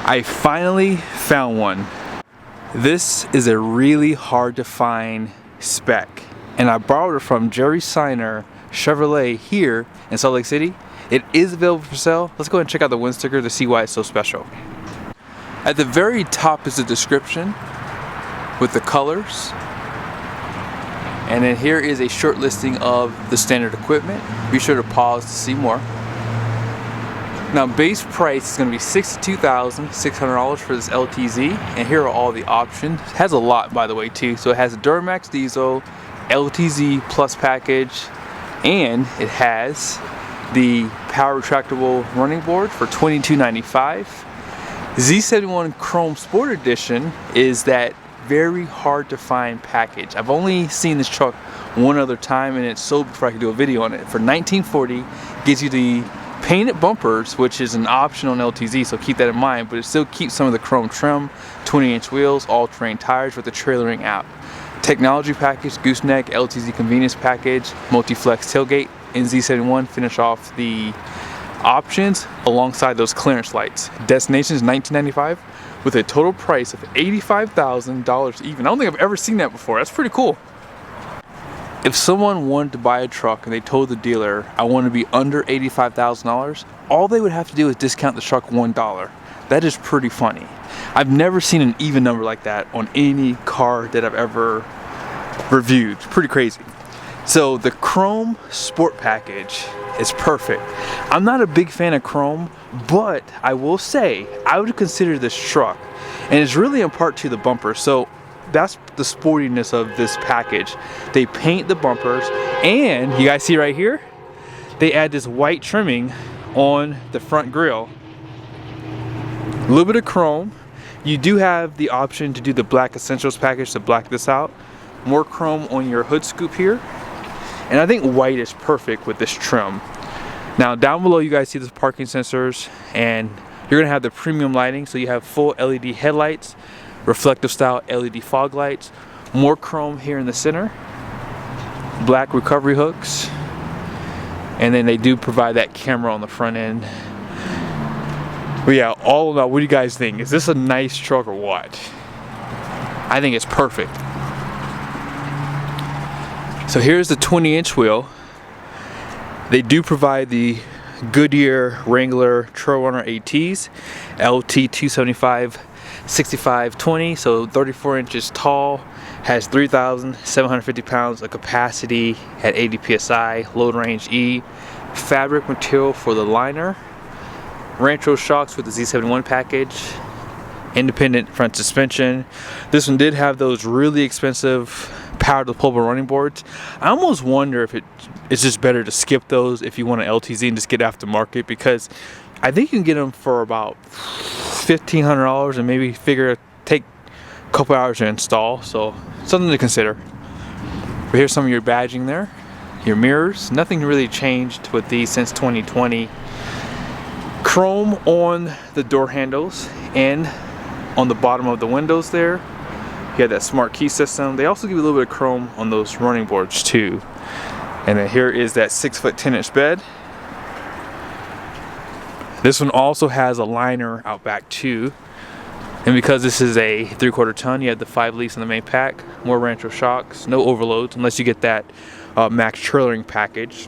I finally found one. This is a really hard to find spec, and I borrowed it from Seiner Chevrolet here in Salt Lake City. It is available for sale. Let's go ahead and check out the wind sticker to see why it's so special. At the very top is the description with the colors, and then here is a short listing of the standard equipment. Be sure to pause to see more. Now, base price is going to be $62,600 for this LTZ, and here are all the options. It has a lot, by the way, too. So it has a Duramax diesel, LTZ Plus package, and it has the power retractable running board for $22.95. Z71 Chrome Sport Edition is that very hard to find package. I've only seen this truck one other time, and it's sold before I could do a video on it. For $19.40, gives you the painted bumpers, which is an option on LTZ, so keep that in mind, but it still keeps some of the chrome trim, 20-inch wheels, all-terrain tires with the trailering app. Technology package, Gooseneck, LTZ convenience package, multi-flex tailgate, and Z71 finish off the options alongside those clearance lights. Destination is $19.95 with a total price of $85,000 even. I don't think I've ever seen that before. That's pretty cool. If someone wanted to buy a truck and they told the dealer, I want to be under $85,000, all they would have to do is discount the truck $1. That is pretty funny. I've never seen an even number like that on any car that I've ever reviewed. It's pretty crazy. So the Chrome Sport Package is perfect. I'm not a big fan of Chrome, but I will say I would consider this truck, and it's really in part to the bumper. So that's the sportiness of this package. They paint the bumpers, and you guys see right here, they add this white trimming on the front grille. A little bit of chrome. You do have the option to do the black essentials package to black this out. More chrome on your hood scoop here, and I think white is perfect with this trim. Now down below you guys see the parking sensors, and you're gonna have the premium lighting, so you have full LED headlights, reflective style LED fog lights, more chrome here in the center, black recovery hooks, and then they do provide that camera on the front end. But yeah, all in all, what do you guys think? Is this a nice truck or what? I think it's perfect. So here's the 20-inch wheel. They do provide the Goodyear Wrangler Trail Runner ATs, LT 275 6520, so 34 inches tall, has 3,750 pounds of capacity at 80 psi, load range E, fabric material for the liner, Rancho shocks with the Z71 package, independent front suspension. This one did have those really expensive power to the pole running boards. I almost wonder if it's just better to skip those if you want an LTZ and just get aftermarket, because I think you can get them for about $1,500 and maybe take a couple hours to install, so something to consider. But here's some of your badging there, your mirrors. Nothing really changed with these since 2020. Chrome on the door handles and on the bottom of the windows there. You have that smart key system. They also give you a little bit of chrome on those running boards too. And then here is that 6-foot 10-inch bed. This one also has a liner out back too. And because this is a 3/4 ton, you have the 5 leafs in the main pack, more Rancho shocks, no overloads unless you get that max trailering package.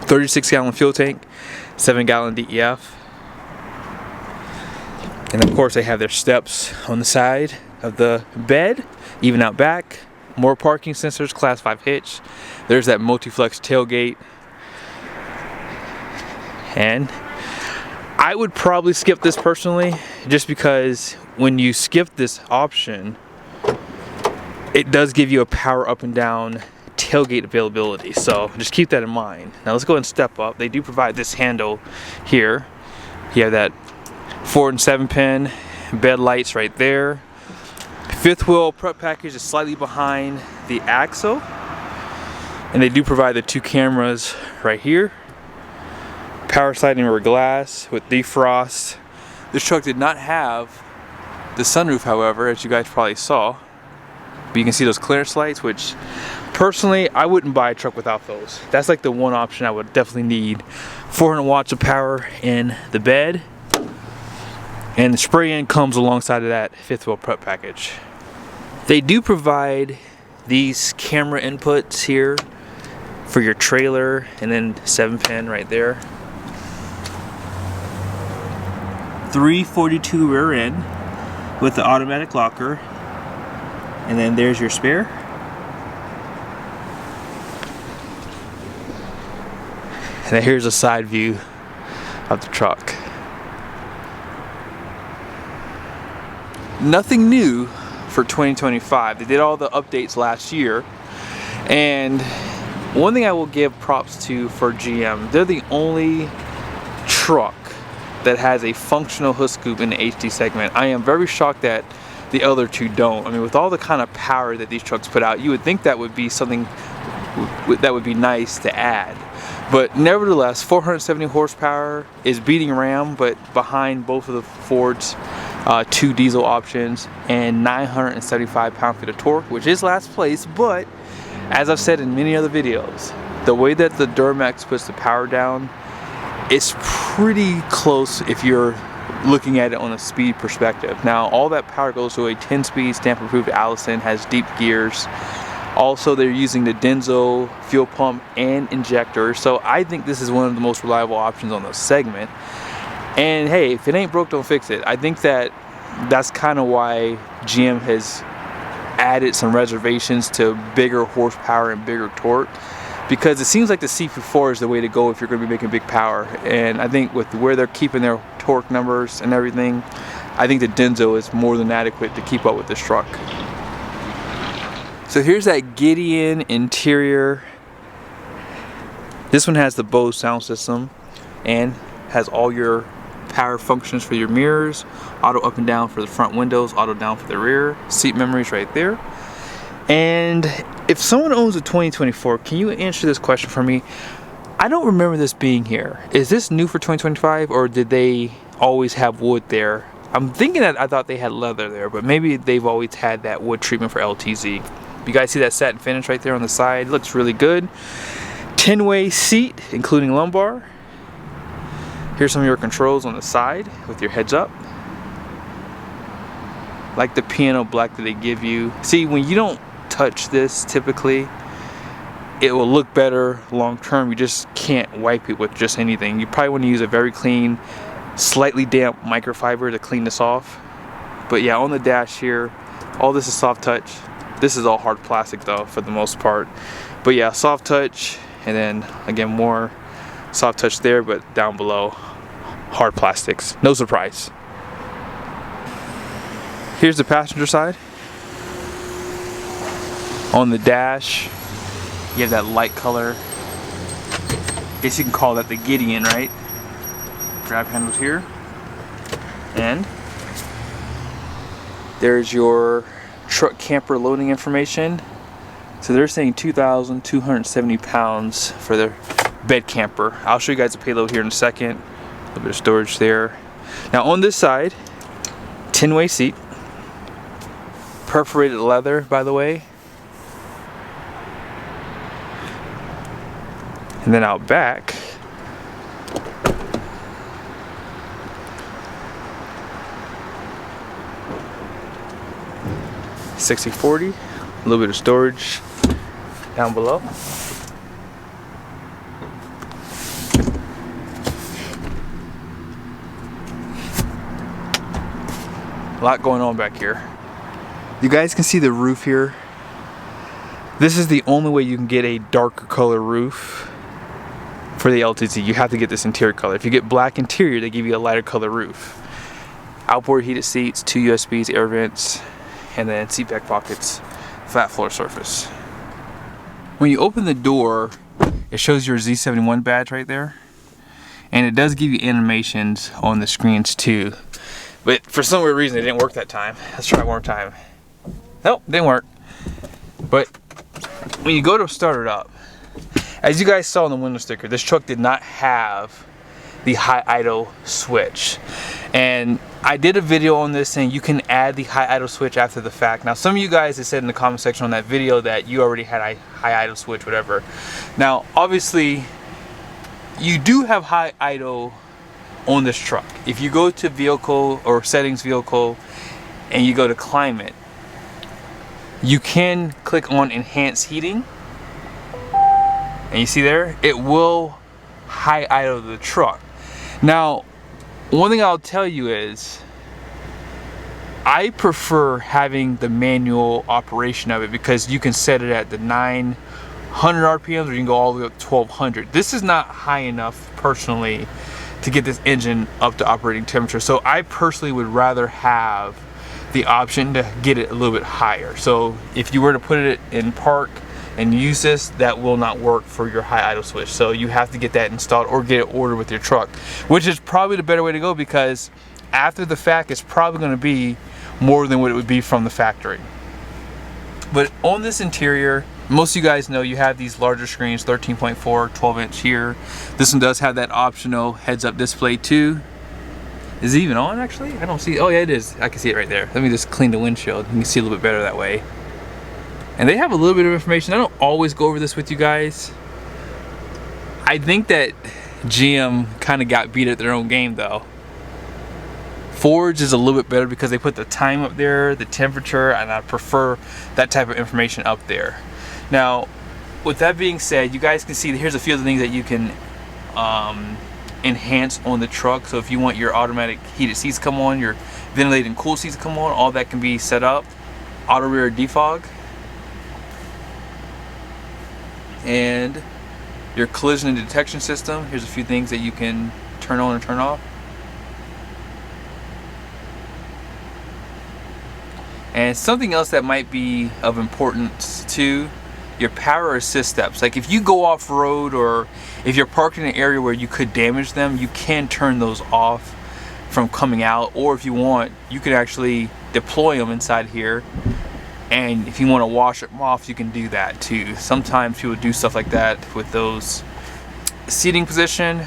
36-gallon fuel tank, 7-gallon DEF. And of course they have their steps on the side of the bed, even out back. More parking sensors, class 5 hitch. There's that multi-flex tailgate. And I would probably skip this personally, just because when you skip this option, it does give you a power up and down tailgate availability. So just keep that in mind. Now let's go and step up. They do provide this handle here. You have that 4 and 7 pin bed lights right there. Fifth wheel prep package is slightly behind the axle, and they do provide the 2 cameras right here. Power sliding rear glass with defrost. This truck did not have the sunroof, however, as you guys probably saw. But you can see those clearance lights, which personally I wouldn't buy a truck without those. That's like the one option I would definitely need. 400 watts of power in the bed. And the spray-in comes alongside of that fifth wheel prep package. They do provide these camera inputs here for your trailer, and then 7-pin right there. 342 rear end with the automatic locker, and then there's your spare. And then here's a side view of the truck. Nothing new for 2025. They did all the updates last year, and one thing I will give props to for GM, they're the only truck that has a functional hood scoop in the HD segment. I am very shocked that the other two don't. I mean, with all the kind of power that these trucks put out, you would think that would be something that would be nice to add. But nevertheless, 470 horsepower is beating Ram, but behind both of the Fords, 2 diesel options, and 975 pound-feet of torque, which is last place. But as I've said in many other videos, the way that the Duramax puts the power down, it's pretty close if you're looking at it on a speed perspective. Now, all that power goes to a 10-speed stamp-approved Allison, has deep gears. Also, they're using the Denso fuel pump and injector, so I think this is one of the most reliable options on the segment. And hey, if it ain't broke, don't fix it. I think that's kind of why GM has added some reservations to bigger horsepower and bigger torque, because it seems like the CP4 is the way to go if you're going to be making big power. And I think with where they're keeping their torque numbers and everything, I think the Denso is more than adequate to keep up with this truck. So here's that Gideon interior. This one has the Bose sound system and has all your power functions for your mirrors, auto up and down for the front windows, auto down for the rear, seat memories right there. And if someone owns a 2024, can you answer this question for me? I don't remember this being here. Is this new for 2025, or did they always have wood there? I'm thinking that I thought they had leather there, but maybe they've always had that wood treatment for LTZ. You guys see that satin finish right there on the side? It looks really good. 10-way seat, including lumbar. Here's some of your controls on the side with your heads up. Like the piano black that they give you. See, when you don't touch this typically, it will look better long term. You just can't wipe it with just anything. You probably want to use a very clean, slightly damp microfiber to clean this off. But yeah, on the dash here, all this is soft touch. This is all hard plastic though, for the most part. But yeah, soft touch, and then again more soft touch there, but down below, hard plastics. No surprise. Here's the passenger side. On the dash, you have that light color. I guess you can call that the Gideon, right? Grab handles here. And there's your truck camper loading information. So they're saying 2,270 pounds for their bed camper. I'll show you guys the payload here in a second. A little bit of storage there. Now on this side, 10-way seat. Perforated leather, by the way. And then out back, $60-40, a little bit of storage down below. A lot going on back here. You guys can see the roof here. This is the only way you can get a darker color roof for the LTZ. You have to get this interior color. If you get black interior, they give you a lighter color roof. Outboard heated seats, 2 USBs, air vents, and then seat back pockets, flat floor surface. When you open the door, it shows your Z71 badge right there. And it does give you animations on the screens too. But for some weird reason, it didn't work that time. Let's try it one more time. Nope, didn't work. But when you go to start it up, as you guys saw in the window sticker, this truck did not have the high idle switch. And I did a video on this saying you can add the high idle switch after the fact. Now some of you guys have said in the comment section on that video that you already had a high idle switch, whatever. Now obviously you do have high idle on this truck. If you go to vehicle or settings vehicle and you go to climate, you can click on enhance heating, and you see there, it will high idle the truck. Now, one thing I'll tell you is, I prefer having the manual operation of it because you can set it at the 900 RPMs or you can go all the way up to 1200. This is not high enough personally to get this engine up to operating temperature. So I personally would rather have the option to get it a little bit higher. So if you were to put it in park and use this, that will not work for your high idle switch. So you have to get that installed or get it ordered with your truck, which is probably the better way to go, because after the fact it's probably going to be more than what it would be from the factory. But on this interior, most of you guys know you have these larger screens, 13.4, 12-inch here. This one does have that optional heads-up display too. Is it even on actually? I don't see. Oh yeah, it is. I can see it right there. Let me just clean the windshield. You can see a little bit better that way. And they have a little bit of information. I don't always go over this with you guys. I think that GM kind of got beat at their own game though. Ford's is a little bit better because they put the time up there, the temperature, and I prefer that type of information up there. Now, with that being said, you guys can see here's a few of the things that you can enhance on the truck. So if you want your automatic heated seats to come on, your ventilated and cool seats to come on, all that can be set up. Auto rear defog, and your collision and detection system. Here's a few things that you can turn on and turn off. And something else that might be of importance too, your power assist steps. Like if you go off road or if you're parked in an area where you could damage them, you can turn those off from coming out, or if you want, you can actually deploy them inside here, and if you want to wash them off, you can do that too. Sometimes people do stuff like that with those. Seating position,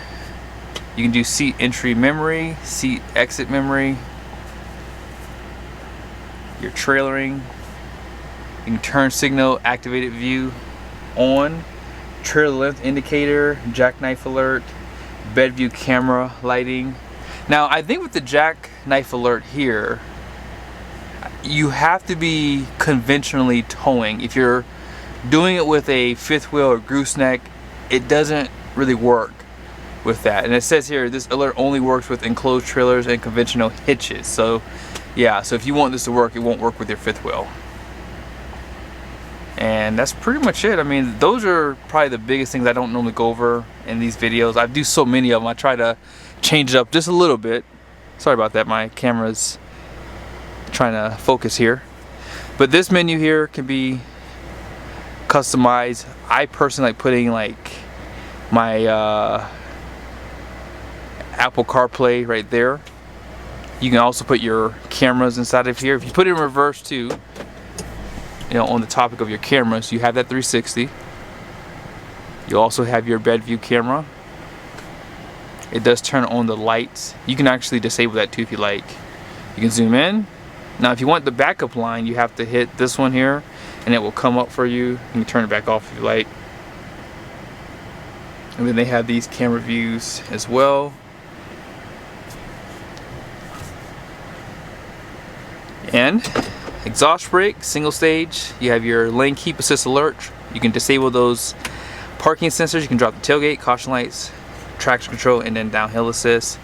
you can do seat entry memory, seat exit memory, your trailering, you can turn signal activated view on, trailer length indicator, jackknife alert, bed view camera lighting. Now I think with the jackknife alert here, you have to be conventionally towing. If you're doing it with a fifth wheel or gooseneck, it doesn't really work with that. And it says here, this alert only works with enclosed trailers and conventional hitches. So yeah, so if you want this to work, it won't work with your fifth wheel. And that's pretty much it. I mean, those are probably the biggest things I don't normally go over in these videos. I do so many of them. I try to change it up just a little bit. Sorry about that, my camera's trying to focus here. But this menu here can be customized. I personally like putting like my Apple CarPlay right there. You can also put your cameras inside of here. If you put it in reverse too, you know, on the topic of your cameras, you have that 360. You also have your bed view camera. It does turn on the lights. You can actually disable that too if you like. You can zoom in. Now if you want the backup line, you have to hit this one here and it will come up for you. You can turn it back off if you like. And then they have these camera views as well. And exhaust brake, single stage. You have your lane keep assist alert. You can disable those parking sensors. You can drop the tailgate, caution lights, traction control, and then downhill assist.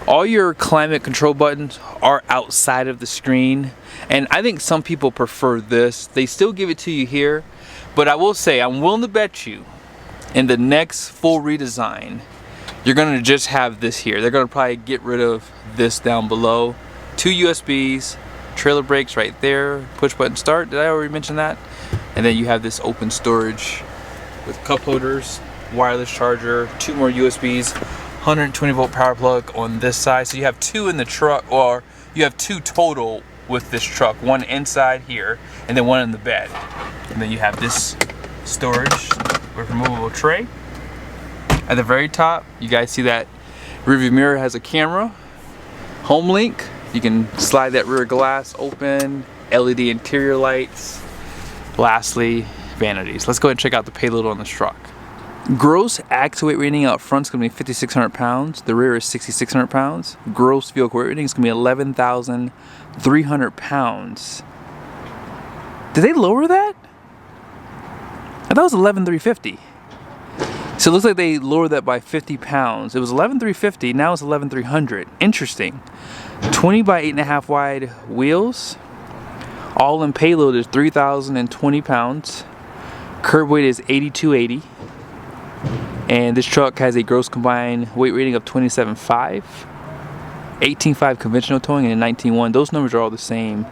All your climate control buttons are outside of the screen, and I think some people prefer this. They still give it to you here, but I will say, I'm willing to bet you in the next full redesign, you're gonna just have this here. They're gonna probably get rid of this down below. 2 USBs, trailer brakes right there, push button start. Did I already mention that? And then you have this open storage with cup holders, wireless charger, 2 more USBs, 120 volt power plug on this side. So you have 2 in the truck, or you have 2 total with this truck. 1 inside here, and then 1 in the bed. And then you have this storage with removable tray. At the very top, you guys see that rearview mirror has a camera. Home link, you can slide that rear glass open. LED interior lights. Lastly, vanities. Let's go ahead and check out the payload on this truck. Gross axle weight rating out front is going to be 5,600 pounds. The rear is 6,600 pounds. Gross vehicle weight rating is going to be 11,300 pounds. Did they lower that? I thought it was 11,350. So it looks like they lowered that by 50 pounds. It was 11,350, now it's 11,300. Interesting. 20 by 8.5 wide wheels. All in payload is 3,020 pounds. Curb weight is 8,280. And this truck has a gross combined weight rating of 27.5, 18.5 conventional towing, and 19.1. Those numbers are all the same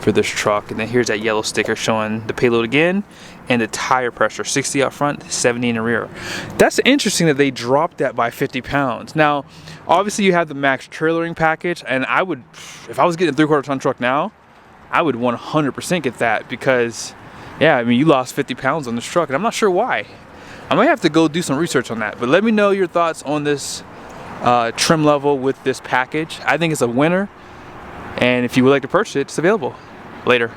for this truck. And then here's that yellow sticker showing the payload again, and the tire pressure, 60 out front, 70 in the rear. That's interesting that they dropped that by 50 pounds. Now, obviously you have the max trailering package, and I would, if I was getting a 3/4 ton truck now, I would 100% get that, because, yeah, I mean, you lost 50 pounds on this truck, and I'm not sure why. I might have to go do some research on that, but let me know your thoughts on this trim level with this package. I think it's a winner, and if you would like to purchase it, it's available. Later.